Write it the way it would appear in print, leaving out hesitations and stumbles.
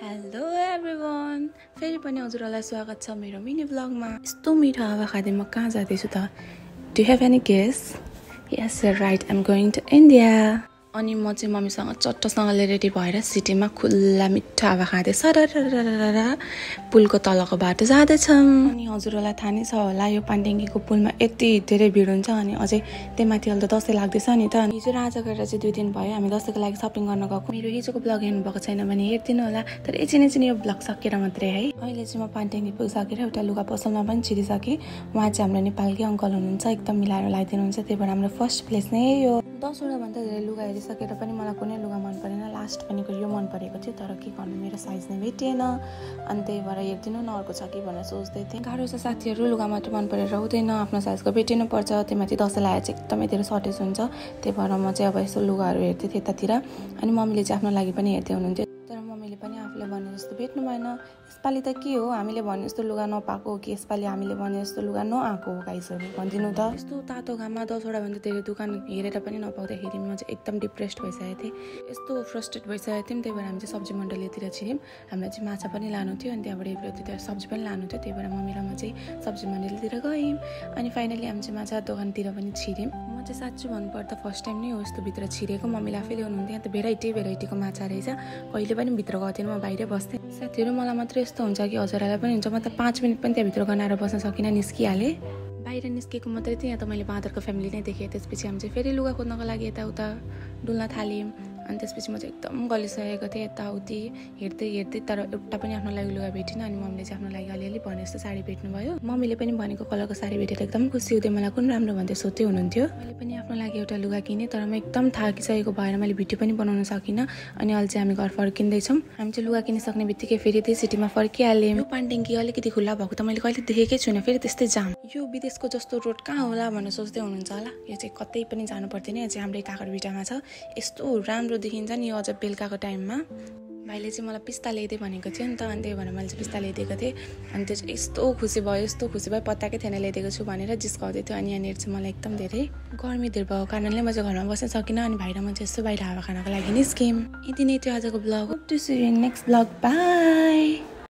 Hello everyone, फेरि पनि हजुरहरूलाई स्वागत छ मेरो मिनी ब्लगमा। यस्तो मिठो हावा खाँदै म कहाँ जाँदैछु त? Do you have any guess? Yes right, I am going to India. अनि म चाहिँ मम्मीसँग चट्टसँगले रेडी भएर सिटीमा खुल्ला मिठो हावा खाँदै सररररररर पुलको तलको बाटो जाँदैछौँ। अनि हजुरहरूलाई थाहा नै छ होला, यो पानटेङ्गीको पुलमा यति धेरै भिड हुन्छ। अनि अझै त्यही माथि अहिले त दसैँ लाग्दैछ नि त। हिजो र आज गरेर चाहिँ 2 दिन भयो हामी दसैँको लागि सपिङ गर्न गएको। मेरो हिजोको ब्लग हेर्नु भएको छैन भने हेरिदिनु होला। तर एकछिन यो ब्लग सकेर मात्रै है। अहिले चाहिँ म पानटेङ्गी पुगिसकेर एउटा लुगा पसलमा पनि छिरिसकेँ। उहाँ चाहिँ हाम्रो नेपालकै अङ्कल हुनुहुन्छ, एकदम मिलाएर लगाइदिनुहुन्छ। त्यही भएर हाम्रो फर्स्ट प्लेस नै यो। 10वटा भन्दा धेरै लुगा हेरिसकेर पनि मलाई कुनै लुगा मन परेन। लास्ट पनिको यो मन परेको थियो, तर के गर्नु मेरो साइज नै भेटिएन। अनि त्यही भएर हेरिदिनु न अर्को छ कि भनेर सोच्दै थिएँ। गाह्रो छ साथीहरू, लुगा मात्र मन परेर हुँदैन, आफ्नो साइजको भेटिनु पर्छ। त्यहीमाथि दसैँ लागेर चाहिँ एकदमै धेरै सर्टेज हुन्छ। त्यही भएर म चाहिँ अब यसो लुगाहरू हेर्थेँ त्यतातिर। अनि मम्मीले चाहिँ आफ्नो लागि पनि हेर्दै हुनुहुन्थ्यो। तर मम्मीले पनि आफूले भने जस्तो भेट्नु भएन। यसपालि त के हो, हामीले भने जस्तो लुगा नपाएको हो कि यसपालि हामीले भने जस्तो लुगा नआएको हो गाइसहरू, भनिदिनु त। यस्तो तातो घाममा 10वटा भन्दा धेरै दोकान हेरेर पनि नपाउँदाखेरि म चाहिँ एकदम डिप्रेस्ड भइसकेको थिएँ। यस्तो फ्रस्ट्रेट भइसकेको थियौँ। त्यही भएर हामी चाहिँ सब्जी मण्डलीतिर छिर्यौँ। हामीलाई चाहिँ माछा पनि लानु थियो, अनि त्यहाँबाट एउटा सब्जी पनि लानु थियो। त्यही भएर मम्मी र म चाहिँ सब्जी मण्डलीतिर गयौँ। अनि फाइनली हामी चाहिँ माछा दोकानतिर पनि छिर्यौँ। म चाहिँ साँच्चै भन्नुपर्दा फर्स्ट टाइम नै हो यस्तो भित्र छिरेको। मम्मीले आफै ल्याउनुहुन्थ्यो, यहाँ त भेराइटीको माछा रहेछ। कहिले पनि भित्र गएको थिएन, म बाहिरै बस्थेँ। साथीहरू मलाई मात्रै यस्तो हुन्छ कि हजुरहरूलाई पनि हुन्छ? म त 5 मिनट पनि त्यहाँभित्र गनाएर बस्न सकिनँ, निस्किहालेँ। बाहिर निस्केको मात्रै थियो, यहाँ त मैले बाँदरको फ्यामिली नै देखेँ। त्यसपछि हामी चाहिँ फेरि लुगा खोज्नको लागि यताउता डुल्न थाल्यौँ। अनि त्यसपछि म चाहिँ एकदम गलिसकेको थिएँ, यताउति हेर्दै। तर एउटा पनि आफ्नो लागि लुगा भेटिनँ। अनि मम्मीले चाहिँ आफ्नो लागि अलिअलि भने जस्तो साडी भेट्नुभयो। मम्मीले पनि भनेको कलरको साडी भेटेर एकदम खुसी हुँदै मलाई कुन राम्रो भन्दै सोध्दै हुनुहुन्थ्यो। मैले पनि आफ्नो लागि एउटा लुगा किनेँ, तर म एकदम थाकिसकेको भएर मैले भिडियो पनि बनाउन सकिनँ। अनि अहिले चाहिँ हामी घर फर्किँदैछौँ। हामी चाहिँ लुगा किनिसक्ने बित्तिकै फेरि त्यही सिटीमा फर्किहाल्यौँ। यो पानटेङ्गी अलिकति खुल्ला भएको त मैले कहिले देखेकै छुइनँ। फेरि त्यस्तै जाम, यो विदेशको जस्तो रोड कहाँ होला भनेर सोच्दै हुनुहुन्छ होला। यो चाहिँ कतै पनि जानु पर्दैन, यो चाहिँ हाम्रै काँकरभिट्टामा छ। यस्तो राम्रो देखिन्छ नि यो, अझ बेलुकाको टाइममा। भाइले चाहिँ मलाई पिस्ता ल्याइदिए भनेको थियो नि त, अनि त्यही भएर मैले चाहिँ पिस्ता ल्याइदिएको थिएँ। अनि त्यो चाहिँ यस्तो खुसी भयो पत्ताकै थिएन ल्याइदिएको छु भनेर जिस्काउँदै थियो। अनि यहाँनिर चाहिँ मलाई एकदम धेरै गर्मी धेरै भएको कारणले म चाहिँ घरमा बस्न सकिनँ। अनि भाइ र म चाहिँ यस्तो बाहिर हावा खानको लागि निस्क्यौँ। यति नै थियो आजको blog. Hope to see you in next blog. By.